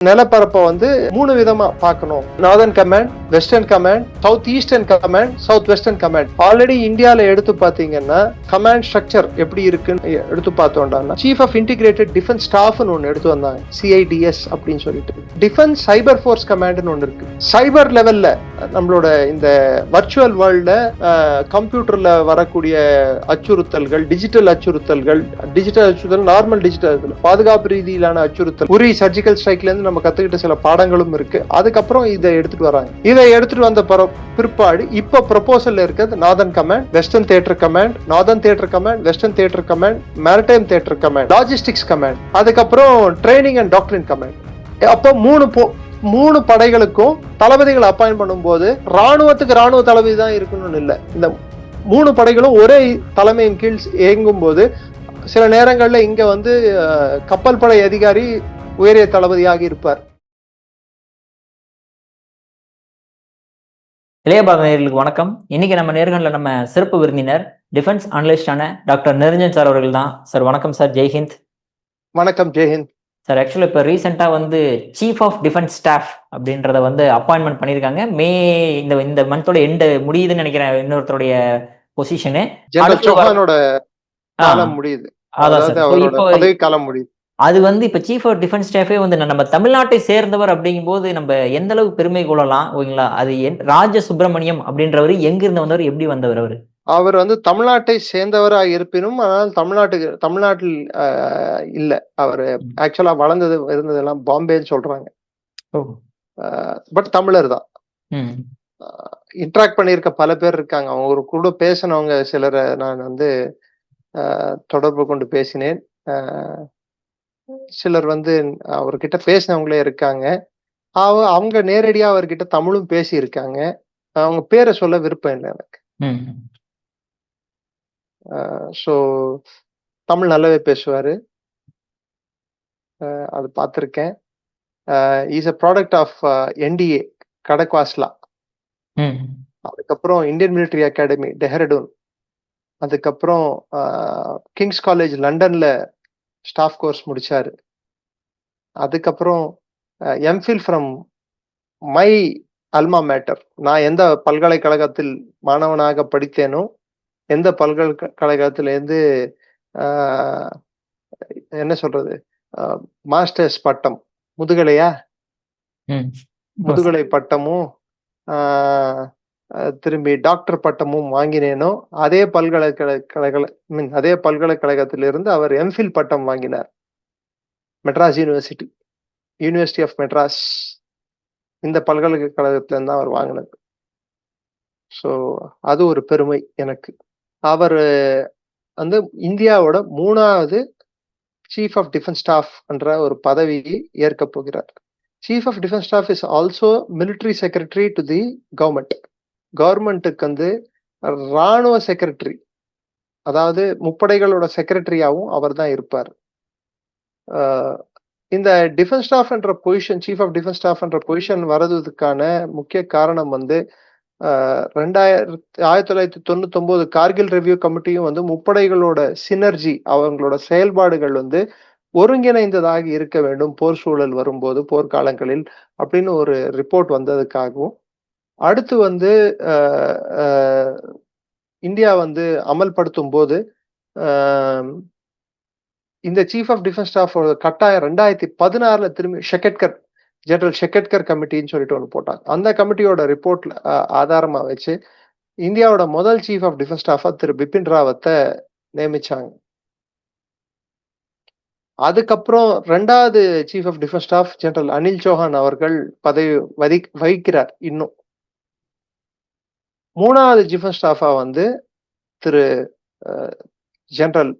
நிலப்பரப்பை வந்து 3 விதமா பார்க்கணும். Northern command, western command, south eastern command, south western command. Already இந்தியால எடுத்து பாத்தீங்கன்னா கமாண்ட் ஸ்ட்ரக்சர் எப்படி இருக்குன்னு எடுத்து பார்த்தோம்னா சீஃப் ஆஃப் இன்டிகிரேட்டட் டிஃபென்ஸ் ஸ்டாஃப்னு ஒன்னு எடுத்து வந்தாங்க, சிஐடிஎஸ் அப்படின்னு சொல்லிட்டு. டிஃபென்ஸ் சைபர் ஃபோர்ஸ் கமாண்ட்னு ஒன்னு இருக்கு. சைபர் லெவல்ல நம்மளோட இந்த வர்ச்சுவல் வேர்ல்ட்ல கம்ப்யூட்டர்ல வரக்கூடிய அச்சுறுத்தல்கள், டிஜிட்டல் அச்சுறுத்தல்கள், நார்மல் டிஜிட்டல் பாதுகாப்பு ரீதியிலான அச்சுறுத்தல், உரி சர்ஜிக்கல் ஸ்ட்ரைக்ல இருந்து நம்ம கத்துக்கிட்ட சில பாடங்களும் இருக்கு. அதுக்கப்புறம் இதை எடுத்துட்டு வராங்க. இதை எடுத்துட்டு வந்த பிற்பாடு இப்ப ப்ரொபோசல்ல இருக்கிறது northern command, western theatre command, northern theatre command, western theatre command, maritime theatre command, logistics command, அதுக்கப்புறம் ட்ரைனிங் அண்ட் டாக்டரின் கமாண்ட். அப்போ மூணு படைகளுக்கும் தளபதிகளை அப்பாயிண்ட் பண்ணும்போது ராணுவத்துக்கு ராணுவ தளபதி தான் இருக்கணும்னு இல்லை. இந்த 3 படைகளும் ஒரே தலைமையின் கீழ் இயங்கும் போது சில நேரங்கள்ல இங்க வந்து கப்பல் படை அதிகாரி உயரிய தளபதியாக இருப்பார். இளைய பாரத நேயர்களுக்கு வணக்கம். இன்னைக்கு நம்ம நேர்காணல நம்ம சிறப்பு விருந்தினர் டிஃபென்ஸ் அனலிஸ்டான டாக்டர் நிரஞ்சன் சார் அவர்கள் தான். சார் வணக்கம் சார். ஜெய்ஹிந்த். வணக்கம். ஜெய்ஹிந்த் சார். ஆக்சுவலி இப்போ ரீசெண்டா வந்து சீஃப் ஆஃப் டிஃபென்ஸ் ஸ்டாஃப் அப்படின்றத வந்து அப்பாயின்மெண்ட் பண்ணியிருக்காங்க. மே இந்த மந்தோட எண்டு முடியுதுன்னு நினைக்கிறேன் இன்னொருத்தருடைய பொசிஷனு. முடியுது. அது வந்து இப்ப சீஃப் ஆஃப் டிஃபென்ஸ் ஸ்டாஃபே வந்து நம்ம தமிழ்நாட்டை சேர்ந்தவர் அப்படிங்கும் போது நம்ம எந்த அளவுக்கு பெருமை கொள்ளலாம், ஓகேங்களா? அது ராஜ சுப்பிரமணியம் அப்படின்றவர் எங்க இருந்து வந்தவர், எப்படி வந்தவர்? அவர் வந்து தமிழ்நாட்டை சேர்ந்தவராக இருப்பினும் ஆனால் தமிழ்நாட்டில் இல்ல. அவர் ஆக்சுவலா இருந்ததெல்லாம் பாம்பேன்னு சொல்றாங்க. பட் தமிழர் தான். இன்டராக்ட் பண்ணியிருக்க பல பேர் இருக்காங்க. அவங்க கூட பேசினவங்க சிலரை நான் வந்து தொடர்பு கொண்டு பேசினேன். சிலர் வந்து அவர்கிட்ட பேசினவங்களே இருக்காங்க. அவங்க நேரடியா அவர்கிட்ட தமிழும் பேசி இருக்காங்க. அவங்க பேரை சொல்ல விருப்பம் இல்லை எனக்கு. ஸோ தமிழ் நல்லாவே பேசுவாரு. அது பார்த்துருக்கேன். Is a product of NDA Khadakwasla, அதுக்கப்புறம் இந்தியன் மிலிட்டரி அகாடமி டெஹ்ராடூன், அதுக்கப்புறம் கிங்ஸ் காலேஜ் லண்டன்ல ஸ்டாஃப் கோர்ஸ் முடிச்சாரு. அதுக்கப்புறம் MPhil from my alma mater, நான் எந்த பல்கலைக்கழகத்தில் மாணவனாக படித்தேனோ எந்த பல்கலைக்கழகத்திலேருந்து என்ன சொல்றது மாஸ்டர்ஸ் பட்டம், முதுகலை பட்டமும் திரும்பி டாக்டர் பட்டமும் வாங்கினேனோ அதே பல்கலைக்கழகத்திலிருந்து அவர் எம்ஃபில் பட்டம் வாங்கினார். மெட்ராஸ் யூனிவர்சிட்டி ஆஃப் மெட்ராஸ், இந்த பல்கலைக்கழகத்திலிருந்து அவர் வாங்கினது. ஸோ அது ஒரு பெருமை எனக்கு. அவர் வந்து இந்தியாவோட 3வது சீஃப் ஆஃப் டிஃபென்ஸ் ஸ்டாஃப் என்ற ஒரு பதவியை ஏற்க போகிறார். Chief of defence staff is also military secretary to the கவர்மெண்ட்டுக்கு வந்து ராணுவ செக்ரட்டரி, அதாவது முப்படைகளோட செக்ரட்டரியாவும் அவர் தான் இருப்பார். இந்த டிஃபென்ஸ் ஸ்டாஃப் என்ற position, chief of defence staff என்ற பொசிஷன் வர்றதுக்கான முக்கிய காரணம் வந்து 1999 கார்கில் ரிவ்யூ கமிட்டியும் வந்து முப்படைகளோட சினர்ஜி, அவங்களோட செயல்பாடுகள் வந்து ஒருங்கிணைந்ததாக இருக்க வேண்டும் போர் சூழல் வரும்போது, போர்க்காலங்களில் அப்படின்னு ஒரு ரிப்போர்ட் வந்ததுக்காகவும், அடுத்து வந்து இந்தியா வந்து அமல்படுத்தும் போது இந்த சீஃப் ஆஃப் டிஃபென்ஸ் ஸ்டாஃப் கட்டாயம் 2016 திரும்பி ஜெனரல் ஷெக்கட்கர் கமிட்டின்னு சொல்லிட்டு ஒன்று போட்டாங்க. அந்த கமிட்டியோட ரிப்போர்ட்ல ஆதாரமா வச்சு இந்தியாவோட முதல் சீஃப் ஆஃப் டிஃபென்ஸ் ஸ்டாஃபா திரு பிபின் ராவத்தை நியமிச்சாங்க. அதுக்கப்புறம் 2வது chief of defence staff general Anil Chauhan அவர்கள் பதவி வகிக்கிறார். இன்னும் 3வது சீஃப் ஆஃப் ஸ்டாஃபா வந்து திரு ஜெனரல்,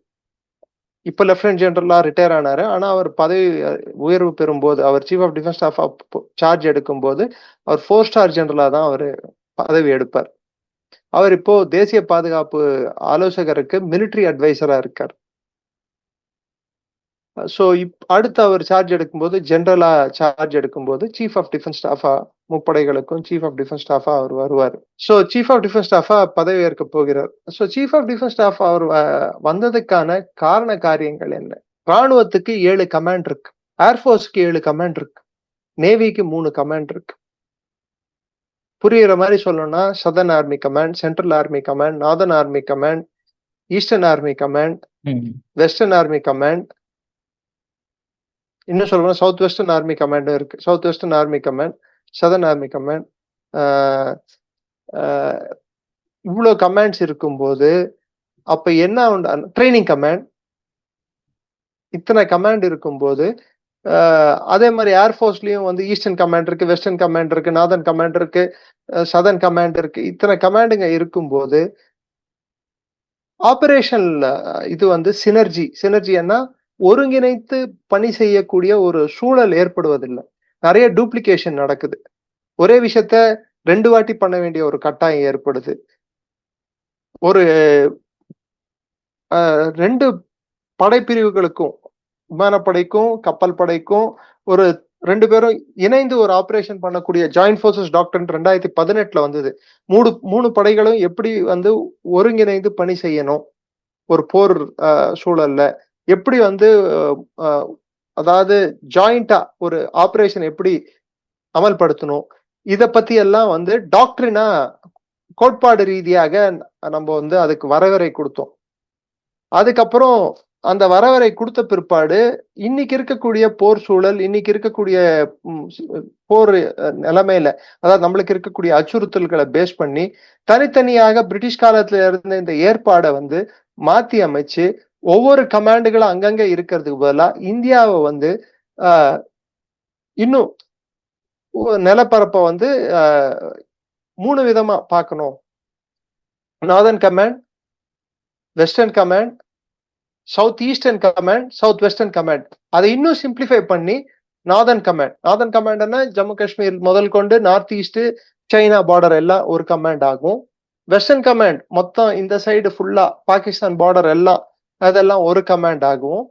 இப்ப லெப்டினன்ட் ஜெனரலா ரிட்டையர் ஆனாரு. ஆனா அவர் பதவி உயர்வு பெறும்போது, அவர் chief of defence staff charge எடுக்கும் போது அவர் 4 ஸ்டார் ஜெனரலா தான் அவர் பதவி எடுப்பார். அவர் இப்போ தேசிய பாதுகாப்பு ஆலோசகருக்கு மிலிட்டரி அட்வைசரா இருக்கார். ஸோ அடுத்து அவர் சார்ஜ் எடுக்கும்போது, ஜெனரலா சார்ஜ் எடுக்கும்போது சீஃப் ஆஃப் டிஃபென்ஸ் ஸ்டாஃபா, முப்படைகளுக்கும் சீஃப் ஆஃப் டிஃபென்ஸ் ஸ்டாஃபா அவர் வருவார். ஸோ சீஃப் ஆஃப் டிஃபென்ஸ் ஸ்டாஃபா பதவி ஏற்க போகிறார். So chief of defence staff அவர் வந்ததுக்கான காரண காரியங்கள் என்ன? ராணுவத்துக்கு 7 கமாண்ட் இருக்கு, ஏர்ஃபோர்ஸ்க்கு 7 கமாண்ட் இருக்கு, நேவிக்கு 3 கமாண்ட் இருக்கு. புரியுற மாதிரி சொல்லணும்னா southern army command, central army command, northern army command, eastern army command, western army command, இன்னும் சொல்லணும் சவுத் வெஸ்டர்ன் ஆர்மி கமாண்டும் இருக்கு. South western army command, southern army command, இவ்வளவு கமாண்ட்ஸ் இருக்கும்போது அப்ப என்ன ட்ரைனிங் கமாண்ட், இத்தனை கமாண்ட் இருக்கும்போது அதே மாதிரி ஏர்ஃபோர்ஸ்லயும் வந்து ஈஸ்டர்ன் கமாண்ட் இருக்கு, வெஸ்டர்ன் கமாண்ட் இருக்கு, நார்தர்ன் கமாண்ட் இருக்கு, சதர்ன் கமாண்ட் இருக்கு. இத்தனை கமாண்டுங்க இருக்கும்போது ஆபரேஷன் இது வந்து சினர்ஜின்னா ஒருங்கிணைத்து பணி செய்யக்கூடிய ஒரு சூழல் ஏற்படுவதில்லை. நிறைய டூப்ளிகேஷன் நடக்குது. ஒரே விஷயத்த 2 வாட்டி பண்ண வேண்டிய ஒரு கட்டாயம் ஏற்படுது. ஒரு 2 படைப்பிரிவுகளுக்கும், விமானப்படைக்கும் கப்பல் படைக்கும் ஒரு 2 பேரும் இணைந்து ஒரு ஆபரேஷன் பண்ணக்கூடிய ஜாயிண்ட் ஃபோர்சஸ் டாக்டர் 2018 வந்தது. 3 படைகளும் எப்படி வந்து ஒருங்கிணைந்து பணி செய்யணும் ஒரு போர் சூழல்ல, எப்படி வந்து அதாவது ஜாயிண்டா ஒரு ஆபரேஷன் எப்படி அமல்படுத்தணும், இத பத்தி எல்லாம் வந்து டாக்டரினா கோட்பாடு ரீதியாக நம்ம வந்து அதுக்கு வரையறை கொடுத்தோம். அதுக்கப்புறம் அந்த வரையறை கொடுத்த பிற்பாடு இன்னைக்கு இருக்கக்கூடிய போர் சூழல், இன்னைக்கு இருக்கக்கூடிய போர் நிலைமையில, அதாவது நம்மளுக்கு இருக்கக்கூடிய அச்சுறுத்தல்களை பேஸ் பண்ணி தனித்தனியாக பிரிட்டிஷ் காலத்துல இருந்த இந்த ஏற்பாடை வந்து மாத்தி அமைச்சு ஒவ்வொரு கமாண்டுகளும் அங்கங்க இருக்கிறதுக்கு பதிலா இந்தியாவை வந்து இன்னும் நிலப்பரப்பை வந்து 3 விதமா பார்க்கணும். Northern command, western command, south eastern command, south western command. அதை இன்னும் சிம்பிளிஃபை பண்ணி நார்தர்ன் கமாண்ட். நார்தர்ன் கமாண்ட்னா ஜம்மு காஷ்மீர் முதல் கொண்டு நார்த் ஈஸ்ட், சைனா பார்டர் எல்லாம் ஒரு கமாண்ட் ஆகும். வெஸ்டர்ன் கமாண்ட் மொத்தம் இந்த சைடு ஃபுல்லா பாகிஸ்தான் பார்டர் எல்லாம் அதெல்லாம் ஒரு கமாண்ட் ஆகும்.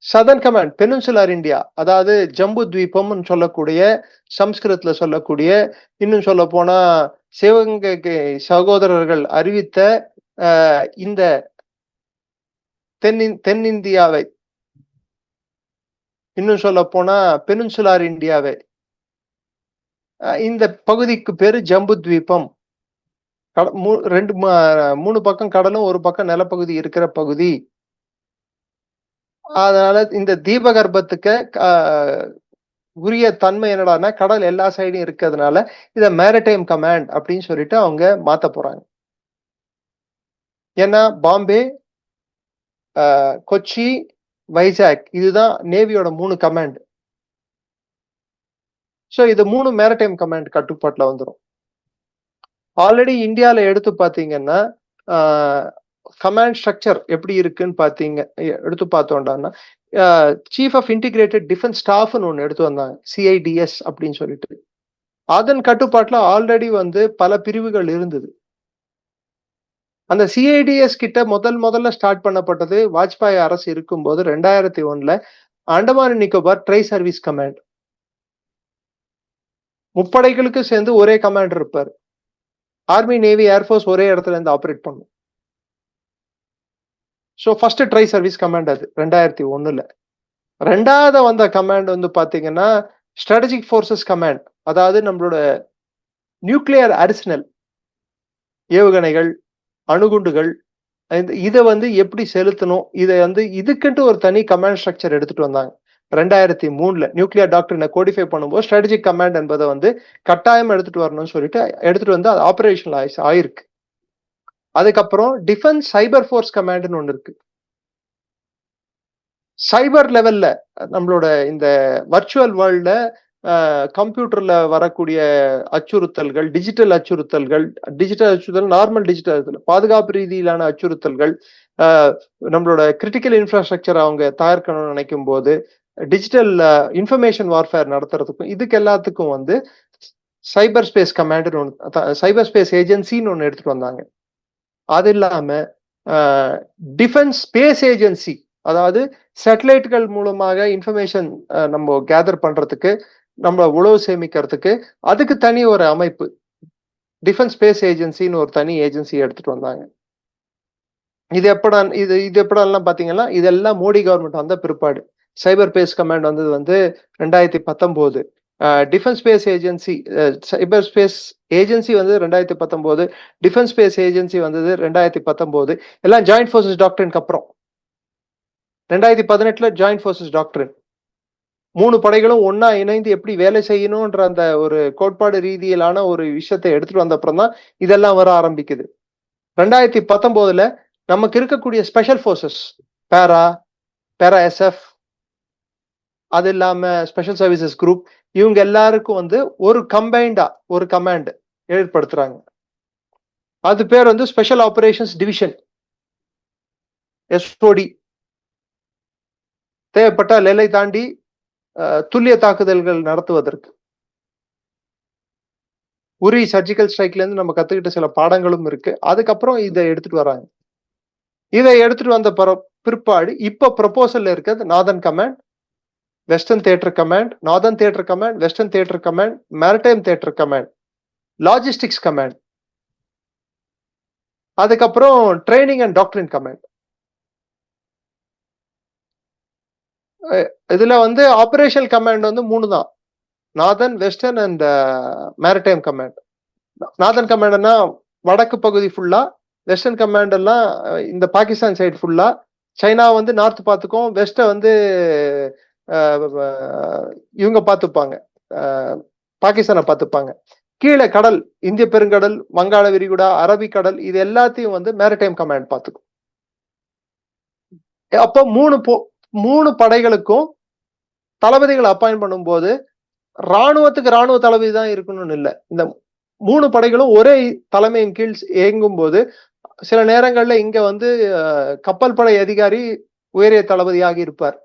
சதர்ன் கமாண்ட் பெனின்சுலர் இந்தியா, அதாவது ஜம்பு தீபம்னு சொல்லக்கூடிய, சம்ஸ்கிருதத்துல சொல்லக்கூடிய, இன்னும் சொல்ல போனா சிவகங்கை சகோதரர்கள் அறிவித்த இந்த தென்னிந்தியாவை, இன்னும் சொல்ல போனா பெனின்சுலார் இந்தியாவை, இந்த பகுதிக்கு பேரு ஜம்பு தீபம். 3 பக்கம் கடலும் ஒரு பக்கம் நிலப்பகுதி இருக்கிற பகுதி. அதனால இந்த தீபகற்பத்துக்கு உரிய தன்மை என்னடான்னா கடல் எல்லா சைடும் இருக்கிறதுனால இத மேரிடைம் கமாண்ட் அப்படின்னு சொல்லிட்டு அவங்க மாத்த போறாங்க. ஏன்னா பாம்பே, கொச்சி, வைசாக் இதுதான் நேவியோட 3 கமாண்ட். சோ இது 3 மேரிடைம் கமாண்ட் கட்டுப்பாட்டுல வந்துடும். ஆல்ரெடி இந்தியால எடுத்து பாத்தீங்கன்னா கமாண்ட் ஸ்ட்ரக்சர் எப்படி இருக்குன்னு எடுத்து பார்த்தோம்டான்னா சீஃப் ஆஃப் இன்டிகிரேட்டட் டிஃபென்ஸ் ஸ்டாஃப்னு ஒன்று எடுத்து வந்தாங்க, CIDS அப்படின்னு சொல்லிட்டு. அதன் கட்டுப்பாட்டுல ஆல்ரெடி வந்து பல பிரிவுகள் இருந்தது. அந்த CIDS கிட்ட முதல்ல ஸ்டார்ட் பண்ணப்பட்டது வாஜ்பாய் அரசு இருக்கும்போது 2001 Andaman Nicobar tri service command. முப்படைகளுக்கு சேர்ந்து ஒரே கமாண்டர் இருப்பார். ஆர்மி, நேவி, ஏர்ஃபோர்ஸ் ஒரே இடத்துல இருந்து ஆப்ரேட் பண்ணும். So first try service command அது 2001. ரெண்டாவது வந்த கமாண்ட் வந்து பாத்தீங்கன்னா ஸ்ட்ராட்டஜிக் ஃபோர்சஸ் கமாண்ட், அதாவது நம்மளோட நியூக்ளியர் அரிசனல், ஏவுகணைகள், அணுகுண்டுகள், இதை வந்து எப்படி செலுத்தணும், இதை வந்து இதுக்குன்ட்டு ஒரு தனி கமாண்ட் ஸ்ட்ரக்சர் எடுத்துட்டு வந்தாங்க 2003. நியூக்ளியர் டாக்டரினை கோடிஃபை பண்ணும்போது ஸ்ட்ராட்டஜிக் கமாண்ட் என்பதை வந்து கட்டாயம் எடுத்துட்டு வரணும்னு சொல்லிட்டு எடுத்துட்டு வந்து அது ஆபரேஷனல் ஆயிருக்கு. அதுக்கப்புறம் டிஃபென்ஸ் சைபர் ஃபோர்ஸ் கமாண்ட்னு ஒன்று இருக்கு. சைபர் லெவல்ல நம்மளோட இந்த வர்ச்சுவல் வேர்ல்ட்ல கம்ப்யூட்டர்ல வரக்கூடிய அச்சுறுத்தல்கள், டிஜிட்டல் அச்சுறுத்தல்கள், நார்மல் டிஜிட்டல் பாதுகாப்பு ரீதியிலான அச்சுறுத்தல்கள், நம்மளோட கிரிட்டிக்கல் இன்ஃப்ராஸ்ட்ரக்சர் அவங்க தயாரிக்கணும்னு நினைக்கும் போது டிஜிட்டல் இன்ஃபர்மேஷன் வார்ஃபேர் நடத்துறதுக்கும் இதுக்கு எல்லாத்துக்கும் வந்து cyber space command cyber space ஏஜென்சின்னு ஒன்று எடுத்துட்டு வந்தாங்க. அது இல்லாம டிஃபென்ஸ் ஸ்பேஸ் ஏஜென்சி, அதாவது சேட்டலைட்கள் மூலமாக இன்ஃபர்மேஷன் நம்ம கேதர் பண்றதுக்கு, நம்ம உளவு சேமிக்கிறதுக்கு அதுக்கு தனி ஒரு அமைப்பு டிஃபென்ஸ் ஸ்பேஸ் ஏஜென்சின்னு ஒரு தனி ஏஜென்சி எடுத்துட்டு வந்தாங்க. இது எப்படெல்லாம் பாத்தீங்கன்னா இதெல்லாம் மோடி கவர்மெண்ட் வந்த பிற்பாடு. சைபர் ஸ்பேஸ் கமாண்ட் வந்தது வந்து 2019. Defence space agency, cyber space agency வந்து 2019, டிஃபென்ஸ் ஸ்பேஸ் ஏஜென்சி வந்தது 2019. எல்லாம் ஜாயிண்ட் ஃபோர்ஸஸ் டாக்டரினுக்கு அப்புறம். 2018 ஜாயிண்ட் ஃபோர்ஸஸ் டாக்டரின். 3 படைகளும் ஒன்னா இணைந்து எப்படி வேலை செய்யணும்ன்ற அந்த ஒரு கோட்பாடு ரீதியிலான ஒரு விஷயத்தை எடுத்துட்டு வந்த அப்புறம் தான் இதெல்லாம் வர ஆரம்பிக்குது. 2019 நமக்கு இருக்கக்கூடிய ஸ்பெஷல் ஃபோர்ஸஸ், பேரா எஸ்எஃப், அது இல்லாம ஸ்பெஷல் சர்வீசஸ் குரூப், இவங்க எல்லாருக்கும் வந்து ஒரு கம்பைண்டா ஒரு கமாண்ட் ஏற்படுத்துறாங்க. அது பேர் வந்து ஸ்பெஷல் ஆபரேஷன்ஸ் டிவிஷன், எஸ்ஓடி. தேவைப்பட்ட எல்லை தாண்டி துல்லிய தாக்குதல்கள் நடத்துவதற்கு. உரி சர்ஜிக்கல் ஸ்ட்ரைக்ல இருந்து நம்ம கத்துக்கிட்ட சில பாடங்களும் இருக்கு. அதுக்கப்புறம் இதை எடுத்துட்டு வராங்க. இதை எடுத்துட்டு வந்த பிற்பாடு இப்ப ப்ரொபோசல்ல இருக்கிறது northern command, western theatre command, northern theatre command, western theatre command, maritime theatre command, logistics command, அதுக்கப்புறம் ட்ரைனிங் அண்ட் டாக்டரின் கமாண்ட். இதுல வந்து ஆபரேஷனல் கமாண்ட் வந்து 3 தான், northern, western and maritime command. Northern கமாண்ட்னா வடக்கு பகுதி ஃபுல்லா, வெஸ்டர்ன் கமாண்ட் எல்லாம் இந்த பாகிஸ்தான் சைடு ஃபுல்லா, சைனா வந்து நார்த் பார்த்துக்கும், வெஸ்ட வந்து இவங்க பார்த்துப்பாங்க, பாகிஸ்தானை பார்த்துப்பாங்க. கீழே கடல், இந்திய பெருங்கடல், வங்காள விரிகுடா, அரபிக்கடல், இது எல்லாத்தையும் வந்து மேரிடைம் கமாண்ட் பார்த்துக்கும். அப்போ 3 படைகளுக்கும் தளபதிகள் அப்பாயிண்ட் பண்ணும்போது ராணுவத்துக்கு ராணுவ தளபதி தான் இருக்கணும்னு இல்லை. இந்த 3 படைகளும் ஒரே தலைமையின் கீழ் இயங்கும் போது சில நேரங்கள்ல இங்க வந்து கப்பல் படை அதிகாரி உயரிய தளபதியாக இருப்பார்.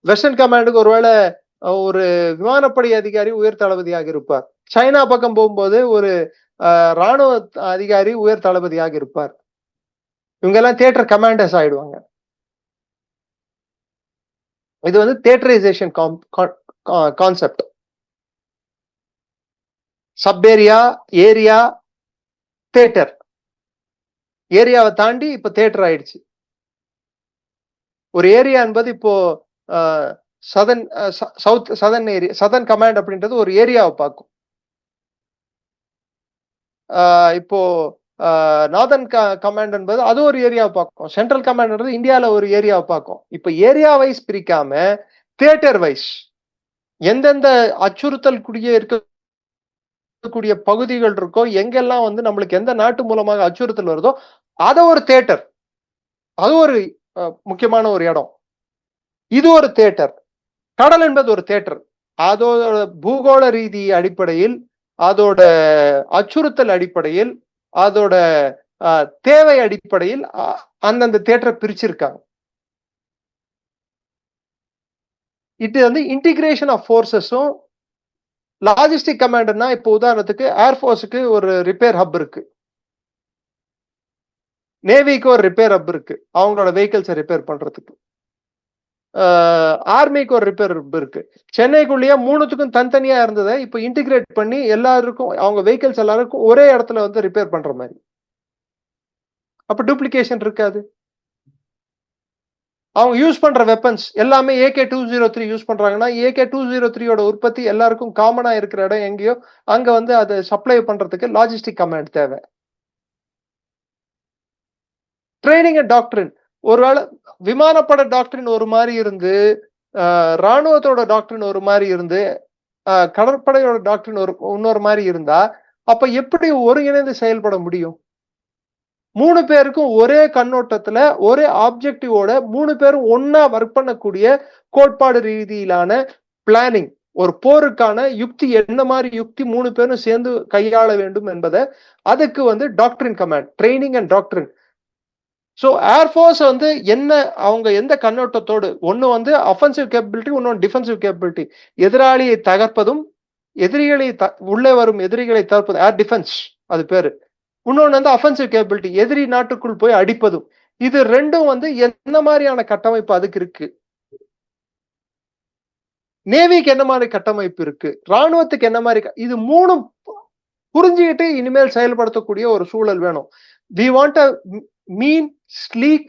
வெஸ்டர்ன் கமாண்டுக்கு ஒருவேளை ஒரு விமானப்படை அதிகாரி உயர் தளபதியாக இருப்பார். சைனா பக்கம் போகும்போது ஒரு ராணுவ அதிகாரி உயர் தளபதியாக இருப்பார். இவங்க எல்லாம் தியேட்டர் கமாண்டர்ஸ் ஆயிடுவாங்க. இது வந்து தியேட்டரைசேஷன் கான்செப்ட். Sub area, theatre. ஏரியாவை தாண்டி இப்ப தியேட்டர் ஆயிடுச்சு. ஒரு ஏரியா என்பது இப்போ சதர்ன் கமாண்ட் அப்படின்றது ஒரு ஏரியாவை பார்க்கும். இப்போ நார்தர்ன் கமாண்ட் என்பது அது ஒரு ஏரியாவை பார்க்கும். சென்ட்ரல் கமாண்ட் இந்தியாவில் ஒரு ஏரியாவை பார்க்கும். இப்ப ஏரியா வைஸ் பிரிக்காம தியேட்டர் வைஸ் எந்தெந்த அச்சுறுத்தல் இருக்கக்கூடிய பகுதிகள் இருக்கோ, எங்கெல்லாம் வந்து நம்மளுக்கு எந்த நாட்டு மூலமாக அச்சுறுத்தல் வருதோ அத ஒரு தியேட்டர், அது ஒரு முக்கியமான ஒரு இடம். இது ஒரு தியேட்டர். கடல் என்பது ஒரு தியேட்டர். அதோட பூகோள ரீதி அடிப்படையில், அதோட அச்சுறுத்தல் அடிப்படையில், அதோட தேவை அடிப்படையில் அந்தந்த தியேட்டரை பிரிச்சிருக்காங்க. இது வந்து இன்டிகிரேஷன் ஆஃப் ஃபோர்ஸஸும் லாஜிஸ்டிக் கமாண்டர்னா, இப்போ உதாரணத்துக்கு ஏர்ஃபோர்ஸுக்கு ஒரு ரிப்பேர் ஹப் இருக்கு, நேவிக்கு ஒரு ரிப்பேர் ஹப் இருக்கு அவங்களோட வெஹிக்கிள்ஸை ரிப்பேர் பண்றதுக்கு, ஆர்மிக்கு ஒரு ரிப்பேர் ஹப் இருக்கு. சென்னைக்குள்ளேயே 3த்துக்கும் தனித்தனியா இருந்ததை இப்போ இன்டிகிரேட் பண்ணி எல்லாருக்கும் அவங்க வெஹிக்கிள்ஸ் எல்லாருக்கும் ஒரே இடத்துல வந்து ரிப்பேர் பண்ற மாதிரி. அப்ப டூப்ளிகேஷன் இருக்காது. அவங்க யூஸ் பண்ற வெப்பன்ஸ் எல்லாமே AK-203 யூஸ் பண்றாங்கன்னா, AK-203யோட உற்பத்தி எல்லாருக்கும் காமனா இருக்கிற இடம் எங்கேயோ அங்க வந்து அதை சப்ளை பண்றதுக்கு லாஜிஸ்டிக் கமாண்ட் தேவை. ட்ரைனிங் அண்ட் டாக்டரின், ஒருவேளை விமானப்பட டாக்டரின் ஒரு மாதிரி இருந்து, ராணுவத்தோட டாக்டரின் ஒரு மாதிரி இருந்து, கடற்படையோட டாக்டரின் இன்னொரு மாதிரி இருந்தா அப்ப எப்படி ஒருங்கிணைந்து செயல்பட முடியும்? 3 பேருக்கும் ஒரே கண்ணோட்டத்துல ஒரே ஆப்ஜெக்டிவோட 3 பேரும் ஒன்னா ஒர்க் பண்ணக்கூடிய கோட்பாடு ரீதியிலான பிளானிங், ஒரு போருக்கான யுக்தி, என்ன மாதிரி யுக்தி 3 பேரும் சேர்ந்து கையாள வேண்டும் என்பதை அதுக்கு வந்து doctrine command, training and doctrine. So air force வந்து என்ன, அவங்க எந்த கண்ணோட்டத்தோடு, ஒன்னு வந்து அஃபென்சிவ் கேப்பபிலிட்டி, இன்னொன்று டிஃபென்சிவ் கேப்பபிலிட்டி, எதிராளியை தகர்ப்பதும் எதிரிகளை உள்ளே வரும் எதிரிகளை தகர்ப்பதும் ஏர் டிஃபென்ஸ் அது பேரு. இன்னொன்று வந்து அஃபென்சிவ் கேப்பபிலிட்டி, எதிரி நாட்டுக்குள் போய் அடிப்பதும். இது ரெண்டும் வந்து என்ன மாதிரியான கட்டமைப்பு அதுக்கு இருக்கு, நேவிக்கு என்ன மாதிரி கட்டமைப்பு இருக்கு, ராணுவத்துக்கு என்ன மாதிரி, இது 3 புரிஞ்சுக்கிட்டு இனிமேல் செயல்படுத்தக்கூடிய ஒரு சூழல் வேணும். We want a mean, sleek,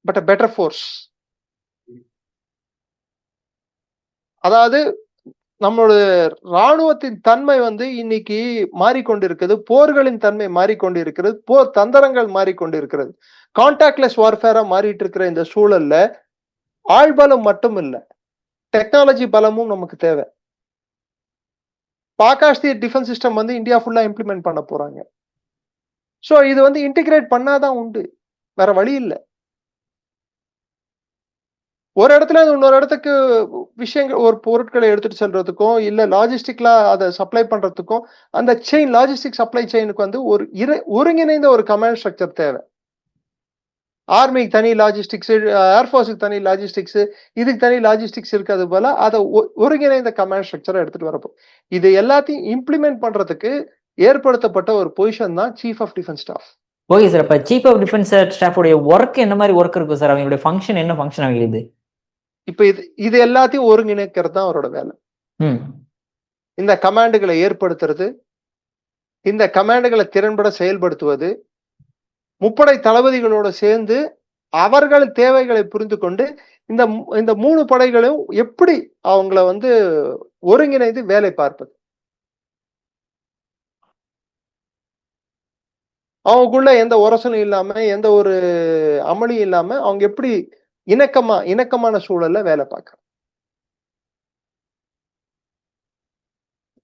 but a better force. அதாவது நம்மளோட ராணுவத்தின் தன்மை வந்து இன்னைக்கு மாறிக்கொண்டிருக்கிறது, போர்களின் தன்மை மாறிக்கொண்டிருக்கிறது, போர் தந்திரங்கள் மாறிக்கொண்டிருக்கிறது. கான்டாக்ட்லெஸ் வார்ஃபேரா மாறிட்டு இருக்கிற இந்த சூழல்ல ஆள்பலம் மட்டும் இல்ல, டெக்னாலஜி பலமும் நமக்கு தேவை. ஆகாஷ் டிஃபென்ஸ் சிஸ்டம் வந்து இந்தியா ஃபுல்லா இம்ப்ளிமெண்ட் பண்ண போறாங்க. சோ இது வந்து இன்டிகிரேட் பண்ணாதான் உண்டு, வேற வழி இல்ல. ஒரு இடத்துல இருந்து இன்னொரு இடத்துக்கு விஷயங்கள், ஒரு பொருட்களை எடுத்துட்டு செல்றதுக்கும், இல்ல லாஜிஸ்டிக்லா அதை சப்ளை பண்றதுக்கும், அந்த செயின், லாஜிஸ்டிக் சப்ளை செயினுக்கு வந்து ஒரு ஒருங்கிணைந்த ஒரு கமாண்ட் ஸ்ட்ரக்சர் தேவை. ஆர்மிக்கு தனி லாஜிஸ்டிக்ஸ், ஏர்ஃபோர்ஸுக்கு தனி லாஜிஸ்டிக்ஸ், இதுக்கு தனி லாஜிஸ்டிக்ஸ் இருக்கிறது போல அதை ஒருங்கிணைந்த கமாண்ட் ஸ்ட்ரக்சரை எடுத்துட்டு வரப்போ, இது எல்லாத்தையும் இம்ப்ளிமெண்ட் பண்றதுக்கு ஏற்படுத்தப்பட்ட ஒரு பொசிஷன் தான் chief of defence staff. Okay sir. அப்ப சீஃப் ஆஃப் டிஃபென்ஸ் ஸ்டாஃபோடைய ஒர்க் என்ன மாதிரி ஒர்க் இருக்கும் சார்? அவங்களுடைய ஃபங்க்ஷன் என்ன ஃபங்க்ஷன் ஆகுது? இப்ப இது எல்லாத்தையும் ஒருங்கிணைக்கிறது தான் அவரோட வேலை. இந்த கமாண்டுகளை ஏற்படுத்துறது, இந்த கமாண்டுகளை திறன்பட செயல்படுத்துவது, முப்படை தளபதிகளோட சேர்ந்து அவர்கள் தேவைகளை புரிந்து கொண்டு இந்த 3 படைகளும் எப்படி அவங்கள வந்து ஒருங்கிணைந்து வேலை பார்ப்பது, அவங்களுக்குள்ள எந்த உரசலும் இல்லாம, எந்த ஒரு அமளியும் இல்லாம அவங்க எப்படி இணக்கமான சூழல்ல வேலை பார்க்கறது.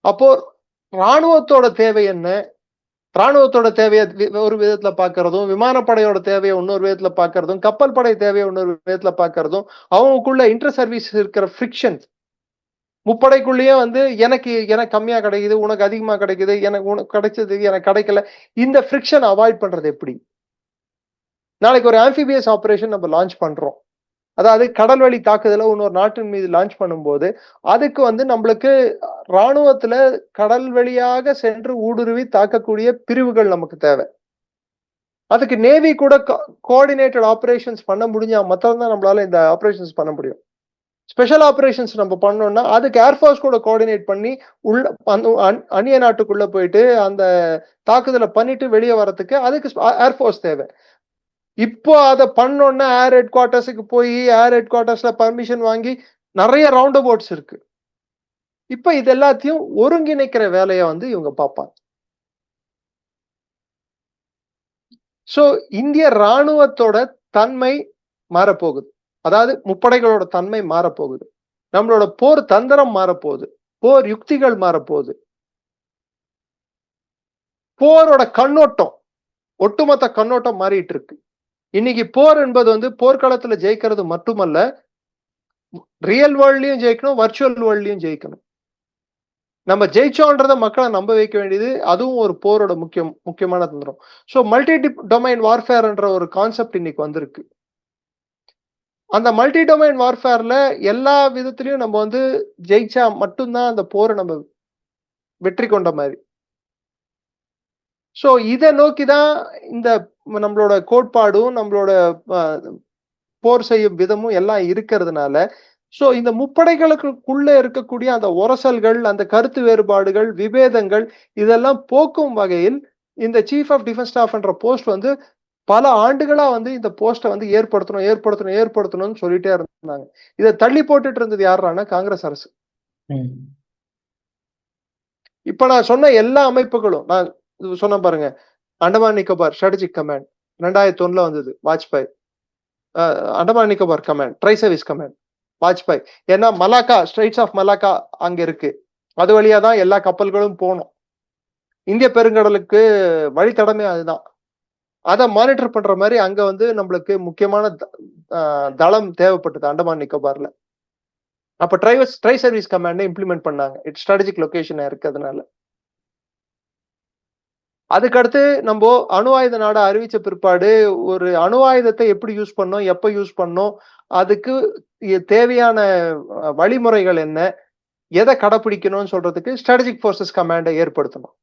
அப்போ ராணுவத்தோட தேவை என்ன, ராணுவத்தோட தேவையை ஒரு விதத்துல பாக்குறதும், விமானப்படையோட தேவையை இன்னொரு விதத்துல பாக்குறதும், கப்பல் படை தேவையை இன்னொரு விதத்துல பாக்குறதும், அவங்களுக்குள்ள இன்டர் சர்வீஸ் இருக்கிற ஃபிரிக்ஷன், முப்படைக்குள்ளேயே வந்து எனக்கு கம்மியா கிடைக்குது, உனக்கு அதிகமா கிடைக்குது, உனக்கு கிடைச்சது எனக்கு கிடைக்கல, இந்த ஃபிரிக்ஷன் அவாய்ட் பண்றது எப்படி? நாளைக்கு ஒரு ஆம்பிபியஸ் ஆபரேஷன் நம்ம லான்ச் பண்றோம், அதாவது கடல் வழி தாக்குதல இன்னொரு நாட்டின் மீது லான்ச் பண்ணும்போது அதுக்கு வந்து நம்மளுக்கு ராணுவத்துல கடல் வழியாக சென்று ஊடுருவி தாக்கக்கூடிய பிரிவுகள் நமக்கு தேவை. அதுக்கு நேவி கூட கோஆர்டினேட்டட் ஆபரேஷன்ஸ் பண்ண முடிஞ்சா மட்டும்தான் நம்மளால இந்த ஆபரேஷன்ஸ் பண்ண முடியும். ஸ்பெஷல் ஆபரேஷன்ஸ் நம்ம பண்ணோம்னா அதுக்கு ஏர்ஃபோர்ஸ் கூட கோஆர்டினேட் பண்ணி அந்நிய நாட்டுக்குள்ள போயிட்டு அந்த தாக்குதலை பண்ணிட்டு வெளியே வரதுக்கு அதுக்கு ஏர்ஃபோர்ஸ் தேவை. இப்போ அதை பண்ணோம்னா ஏர் ஹெட் குவார்டர்ஸுக்கு போய் ஏர் ஹெட் குவார்டர்ஸ்ல பர்மிஷன் வாங்கி நிறைய ரவுண்ட் அபவுட்ஸ் இருக்கு. இப்ப இது எல்லாத்தையும் ஒருங்கிணைக்கிற வேலையை வந்து இவங்க பார்ப்பாங்க. சோ இந்திய ராணுவத்தோட தன்மை மாறப்போகுது, அதாவது முப்படைகளோட தன்மை மாறப்போகுது, நம்மளோட போர் தந்திரம் மாறப்போகுது, போர் யுக்திகள் மாறப்போகுது, போரோட கண்ணோட்டம், ஒட்டுமொத்த கண்ணோட்டம் மாறிட்டு இருக்கு. இன்னைக்கு போர் என்பது வந்து போர்க்களத்துல ஜெயிக்கிறது மட்டுமல்ல, ரியல் வேர்ல்ட்லயும் ஜெயிக்கணும், வர்ச்சுவல் வேர்ல்ட்லயும் ஜெயிக்கணும். நம்ம ஜெயிச்சோன்றத மக்களை நம்ப வைக்க வேண்டியது அதுவும் ஒரு போரோட முக்கியமான தந்திரம். ஸோ மல்டி டொமைன் வார்ஃபேர்ன்ற ஒரு கான்செப்ட் இன்னைக்கு வந்திருக்கு. அந்த மல்டி டொமைன் வார்ஃபேர்ல எல்லா விதத்திலையும் நம்ம வந்து ஜெயிச்சா மட்டும்தான் அந்த போரை நம்ம வெற்றி கொண்ட மாதிரி. ஸோ இதை நோக்கிதான் இந்த நம்மளோட கோட்பாடும் நம்மளோட போர் செய்யும் விதமும் எல்லாம் இருக்கிறதுனால, சோ இந்த முப்படைகளுக்குள்ள இருக்கக்கூடிய அந்த உரசல்கள், அந்த கருத்து வேறுபாடுகள், விபேதங்கள் இதெல்லாம் போக்கும் வகையில் இந்த சீஃப் ஆஃப் டிஃபென்ஸ் ஸ்டாஃப் என்ற போஸ்ட் வந்து பல ஆண்டுகளா வந்து இந்த போஸ்டை வந்து ஏற்படுத்தணும்னு சொல்லிட்டே இருந்தாங்க. இதை தள்ளி போட்டுட்டு இருந்தது யாருன்னா காங்கிரஸ் அரசு. இப்ப நான் சொன்ன எல்லா அமைப்புகளும், நான் சொன்ன பாருங்க, அண்டமான் நிக்கோபார் ஸ்ட்ராட்டஜிக் கமாண்ட் 2001 வந்தது, Vajpayee. Andaman Nicobar command, try service command, Vajpayee. ஏன்னா மலாக்கா, ஸ்ட்ரெயிட்ஸ் ஆஃப் மலாக்கா அங்க இருக்கு, அது வழியா தான் எல்லா கப்பல்களும் போனோம். இந்திய பெருங்கடலுக்கு வழித்தடமே அதுதான். அதை மானிட்டர் பண்ற மாதிரி அங்க வந்து நம்மளுக்கு முக்கியமான தளம் தேவைப்பட்டது அண்டமான் நிக்கோபார்ல. அப்ப ட்ரை சர்வீஸ் கமாண்ட் இம்ப்ளிமெண்ட் பண்ணாங்க, இட் ஸ்ட்ராட்டஜிக் லொகேஷன் இருக்கிறதுனால. அதுக்கடுத்து நம்ம அணு ஆயுத நாடு அறிவிச்ச பிற்பாடு ஒரு அணு ஆயுதத்தை எப்படி யூஸ் பண்ணோம், எப்ப யூஸ் பண்ணோம், அதுக்கு தேவையான வழிமுறைகள் என்ன, எதை கடைபிடிக்கணும்னு சொல்றதுக்கு ஸ்ட்ராட்டஜிக் போர்சஸ் கமாண்டை ஏற்படுத்தணும்.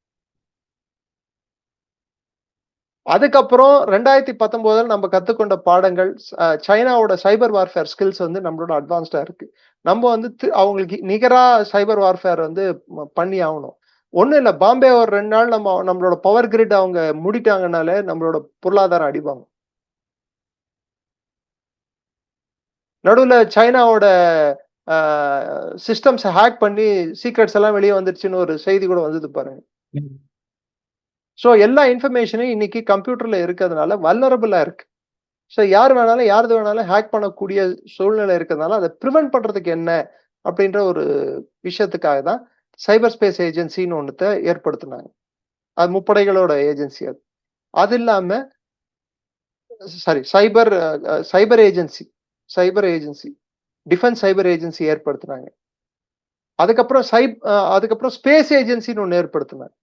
அதுக்கப்புறம் 2019 நம்ம கத்துக்கொண்ட பாடங்கள், சைனாவோட சைபர் வார்ஃபேர் ஸ்கில்ஸ் வந்து நம்மளோட அட்வான்ஸ்டா இருக்கு. நம்ம வந்து அவங்களுக்கு நிகரா சைபர் வார்ஃபேர் வந்து பண்ணி ஆகணும். ஒண்ணும் இல்ல, பாம்பே ஒரு 2 நாள் நம்மளோட பவர் கிரிட் அவங்க மூடிட்டாங்கனாலே நம்மளோட பொருளாதாரம் அடிவாங்க. நடுவுல சைனாவோட சிஸ்டம்ஸ் ஹேக் பண்ணி சீக்ரெட்ஸ் எல்லாம் வெளியே வந்துருச்சுன்னு ஒரு செய்தி கூட வந்தது பாருங்க. ஸோ எல்லா இன்ஃபர்மேஷனும் இன்னைக்கு கம்ப்யூட்டர்ல இருக்கிறதுனால வல்னரபிளா இருக்கு. ஸோ யார் வேணாலும் யாரது வேணாலும் ஹேக் பண்ணக்கூடிய சூழ்நிலை இருக்கிறதுனால அதை ப்ரிவென்ட் பண்றதுக்கு என்ன அப்படின்ற ஒரு விஷயத்துக்காக தான் சைபர் ஸ்பேஸ் ஏஜென்சின்னு ஒன்றத்தை ஏற்படுத்தினாங்க. அது முப்படைகளோட ஏஜென்சி. அது இல்லாம cyber agency defence cyber agency ஏற்படுத்தினாங்க. அதுக்கப்புறம் ஸ்பேஸ் ஏஜென்சின்னு ஒன்று ஏற்படுத்தினாங்க.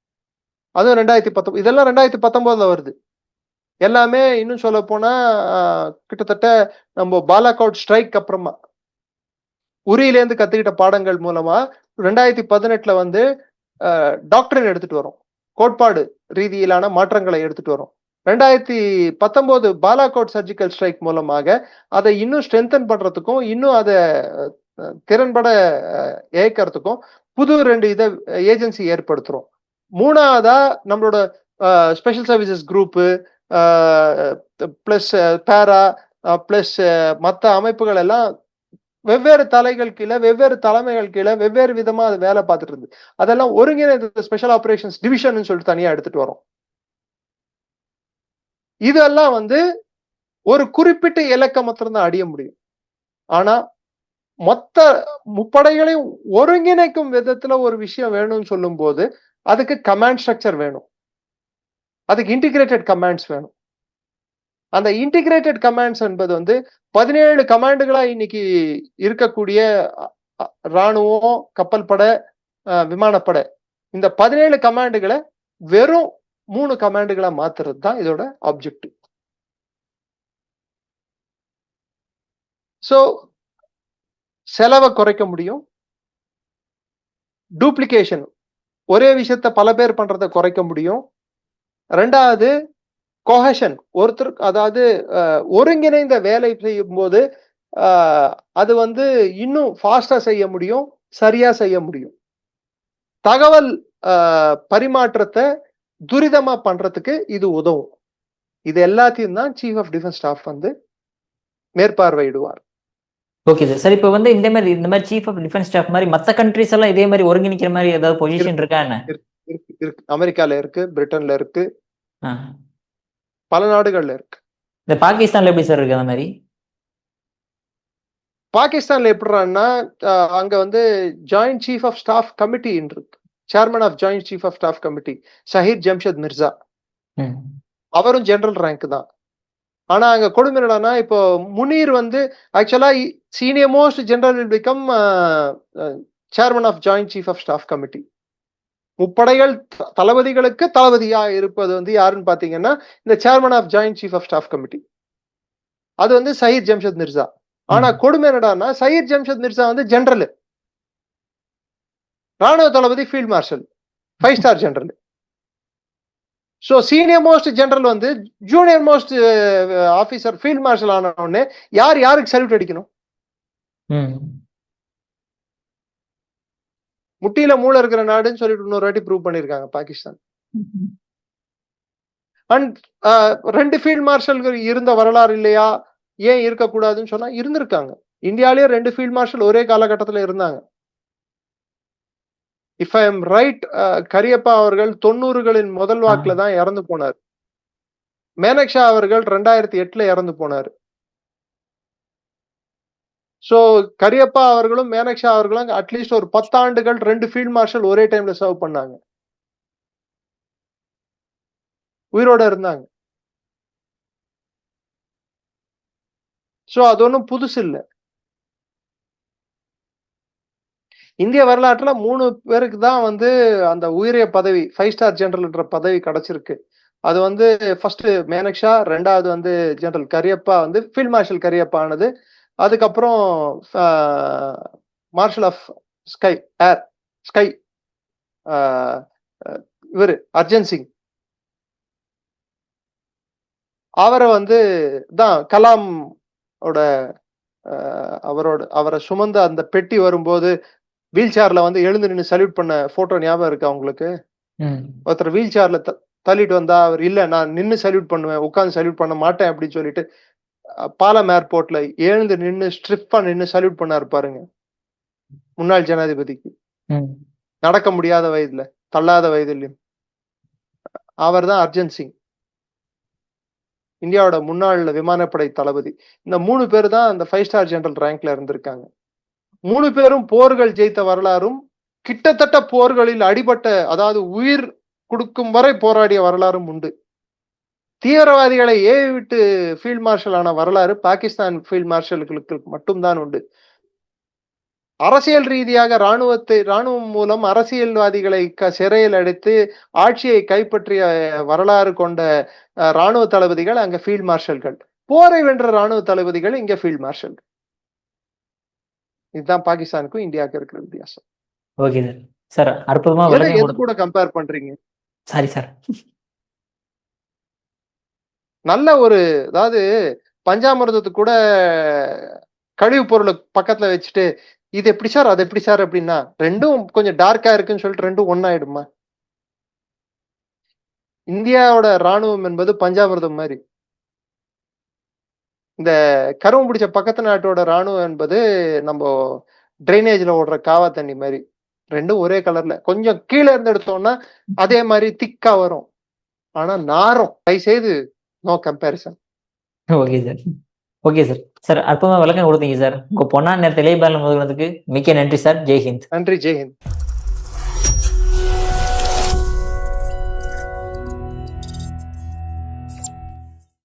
அதுவும் 2019. இதெல்லாம் 2019 வருது. எல்லாமே இன்னும் சொல்ல போனா கிட்டத்தட்ட நம்ம பாலாகோட் ஸ்ட்ரைக் அப்புறமா உரியிலேருந்து கத்துக்கிட்ட பாடங்கள் மூலமா 2018 வந்து டாக்டரின் எடுத்துட்டு வரும், கோட்பாடு ரீதியிலான மாற்றங்களை எடுத்துட்டு வரும். 2019 பாலாகோட் சர்ஜிக்கல் ஸ்ட்ரைக் மூலமாக அதை இன்னும் ஸ்ட்ரென்தன் பண்றதுக்கும் இன்னும் அதை திறன்பட இயக்கிறதுக்கும் புது 2 ஏஜென்சி ஏற்படுத்துறோம். மூணாவதா நம்மளோட ஸ்பெஷல் சர்வீசஸ் குரூப்பு பிளஸ் பேரா பிளஸ் மற்ற அமைப்புகள் எல்லாம் வெவ்வேறு தலைகள் கீழே வெவ்வேறு தலைமைகள் கீழே வெவ்வேறு விதமா அது வேலை பார்த்துட்டு இருந்து அதெல்லாம் ஒருங்கிணைந்த ஸ்பெஷல் ஆபரேஷன்ஸ் டிவிஷன் சொல்லிட்டு தனியா எடுத்துட்டு வரோம். இதெல்லாம் வந்து ஒரு குறிப்பிட்ட இலக்க மாத்திரம் தான் அடைய முடியும். ஆனா மொத்த முப்படைகளையும் ஒருங்கிணைக்கும் விதத்துல ஒரு விஷயம் வேணும்னு சொல்லும் போது அதுக்கு கமாண்ட் ஸ்ட்ரக்சர் வேணும், அதுக்கு இன்டிகிரேட்டட் கமாண்ட்ஸ் வேணும். அந்த இன்டிகிரேட்டட் கமாண்ட்ஸ் என்பது வந்து 17 கமாண்டுகளா இன்னைக்கு இருக்கக்கூடிய ராணுவம், கப்பல் படை, விமானப்படை, இந்த 17 கமாண்டுகளை வெறும் 3 கமாண்டுகளா மாத்துறது தான் இதோட ஆப்ஜெக்டிவ். சோ செலவை குறைக்க முடியும், டூப்ளிகேஷன் ஒரே விஷயத்த பல பேர் பண்றதை குறைக்க முடியும். ரெண்டாவது கோஹஷன், அதாவது ஒருங்கிணைந்த வேலை செய்யும் போது அது வந்து இன்னும் ஃபாஸ்டா செய்ய முடியும், சரியா செய்ய முடியும். தகவல் பரிமாற்றத்தை துரிதமா பண்றதுக்கு இது உதவும். இது எல்லாத்தையும் தான் சீஃப் ஆஃப் டிஃபென்ஸ் ஸ்டாஃப் வந்து மேற்பார்வையிடுவார். Okay sir. சார் இப்போ வந்து இந்த மாதிரி சீஃப் ஆஃப் டிஃபென்ஸ் ஸ்டாஃப் மாதிரி மற்ற கண்ட்ரிஸ் எல்லாம் இதே மாதிரி ஒருங்கிணைக்கிற மாதிரி ஏதாவது பொசிஷன் இருக்கா என்ன? இருக்கு. அமெரிக்கால இருக்கு, பிரிட்டன்ல இருக்கு, பல நாடுகள்ல இருக்கு. இந்த பாகிஸ்தான்ல எப்படி சார் இருக்கு அந்த மாதிரி? பாகிஸ்தான்ல எப்படின்னா அங்க வந்து joint chief of staff committee இருக்கு, chairman of joint chief of staff committee Shahid Jamshed Mirza. அவரும் ஜெனரல் ரேங்க் தான். ஆனா அங்க கொடுமை என்னன்னா, இப்போ முனீர் வந்து ஆக்சுவலா senior most general will become chairman of joint chief of staff committee. முப்படைகள் தளபதிகளுக்கு தளபதியா இருப்பது வந்து யாருன்னு பாத்தீங்கன்னா இந்த chairman of joint chief of staff committee. அது வந்து ஷஹீத் ஜம்ஷத் மிர்சா. ஆனா கொடுமை என்னடான்னா ஷஹீத் ஜம்ஷத் மிர்சா வந்து ஜெனரல், ராணுவ தளபதி field marshal, 5 star general. So senior most general வந்து junior most officer field marshal ஆன உடனே யாருக்கு சல்யூட் அடிக்கணும்? முட்டியில மூளை இருக்கிற நாடுன்னு சொல்லிட்டு இன்னொரு வாட்டி ப்ரூவ் பண்ணிருக்காங்க பாகிஸ்தான். அண்ட் 2 ஃபீல்ட் மார்ஷல்கள் இருந்த வரலாறு இல்லையா? ஏன் இருக்கக்கூடாதுன்னு சொன்னா இருந்திருக்காங்க. இந்தியாலேயே 2 ஃபீல்ட் மார்ஷல் ஒரே காலகட்டத்தில் இருந்தாங்க. If I am right, Kariappa அவர்கள் 90களின் முதல் வாக்குல தான் இறந்து போனார். மேனக்ஷா அவர்கள் 2008 இறந்து போனார். சோ கரியப்பா அவர்களும் மேனக்ஷா அவர்களும் அட்லீஸ்ட் ஒரு 10 ஆண்டுகள் 2 ஃபீல்ட் மார்ஷல் ஒரே டைம்ல சர்வ் பண்ணாங்க, உயிரோட இருந்தாங்க. சோ அது ஒன்றும் புதுசு இல்லை. இந்திய வரலாற்றுல 3 பேருக்கு தான் வந்து அந்த உயரிய பதவி 5 ஸ்டார் ஜெனரல்ன்ற பதவி கிடைச்சிருக்கு. அது வந்து ஃபர்ஸ்ட் மேனக்ஷா, 2வது வந்து ஜெனரல் கரியப்பா வந்து ஃபீல்ட் மார்ஷல் கரியப்பா ஆனது. அதுக்கப்புறம் மார்ஷல் ஆஃப் ஸ்கை இவரு அர்ஜன் சிங், அவரை வந்து தான் கலாம் அவரை சுமந்த அந்த பெட்டி வரும்போது வீல் சேர்ல வந்து எழுந்து நின்று சல்யூட் பண்ண போட்டோ ஞாபகம் இருக்கு அவங்களுக்கு? ஒருத்தர் வீல் சேர்ல தள்ளிட்டு வந்தா அவர் இல்ல நான் நின்னு சல்யூட் பண்ணுவேன், உட்கார்ந்து சல்யூட் பண்ண மாட்டேன் அப்படின்னு சொல்லிட்டு பாலம் ஏர்போர்ட்ல எழுந்து நின்று ஸ்ட்ரிப்பா நின்று சல்யூட் பண்ணாரு பாருங்க. முன்னாள் ஜனாதிபதிக்கு, ம். நடக்க முடியாத வயதுல, தள்ளாத வயதிலும். அவர் தான் அர்ஜன் சிங், இந்தியாவோட முன்னாள் விமானப்படை தளபதி. இந்த 3 பேர் தான் அந்த 5 ஸ்டார் ஜெனரல் ரேங்க்ல இருந்திருக்காங்க. 3 பேரும் போர்கள் ஜெயித்த வரலாறும், கிட்டத்தட்ட போர்களில் அடிபட்ட, அதாவது உயிர் கொடுக்கும் வரை போராடிய வரலாறும் உண்டு. தீவிரவாதிகளை ஏவி விட்டு ஃபீல்ட் மார்ஷல் ஆன வரலாறு பாகிஸ்தான் ஃபீல்ட் மார்ஷல்களுக்கு மட்டும்தான் உண்டு. அரசியல் ரீதியாக ராணுவம் மூலம் அரசியல்வாதிகளை சிறையில் அடைத்து ஆட்சியை கைப்பற்றிய வரலாறு கொண்ட ராணுவ தளபதிகள் அங்க ஃபீல்ட் மார்ஷல்கள். போரை வென்ற ராணுவ தளபதிகள் இங்க ஃபீல்ட் மார்ஷல். இதுதான் பாகிஸ்தானுக்கும் இந்தியாவுக்கு இருக்கிற வித்தியாசம். Okay sir. சார் அற்புதமா எது விளக்கம் எது கூட கம்பேர் பண்றீங்க? Sorry sir. நல்ல ஒரு, அதாவது பஞ்சாமிர்தத்துக்கு கூட கழிவு பொருளை பக்கத்துல வச்சுட்டு இது எப்படி சார் அது எப்படி சார் அப்படின்னா, ரெண்டும் கொஞ்சம் டார்க்கா இருக்குன்னு சொல்லிட்டு ரெண்டும் ஒன்னாயிடுமா? இந்தியாவோட ராணுவம் என்பது பஞ்சாமிர்தம் மாதிரி. இந்த கரும்பு பிடிச்ச பக்கத்து நாட்டோட ராணுவம் என்பது நம்ம ட்ரைனேஜ்ல ஓடுற காவா தண்ணி மாதிரி. ரெண்டும் ஒரே கலர்ல, கொஞ்சம் கீழே இருந்து எடுத்தோம்னா அதே மாதிரி திக்கா வரும், ஆனா நாரும். தயவுசெய்து no comparison. Okay sir. Okay sir. Sir அற்புதமா விளக்கம் கொடுத்தீங்க சார். உங்க பொன்னான நேரத்தை இளைய பாரதம் முதல்வருக்கு மிக்க நன்றி சார். ஜெய்ஹிந்த். நன்றி. ஜெய்ஹிந்த்.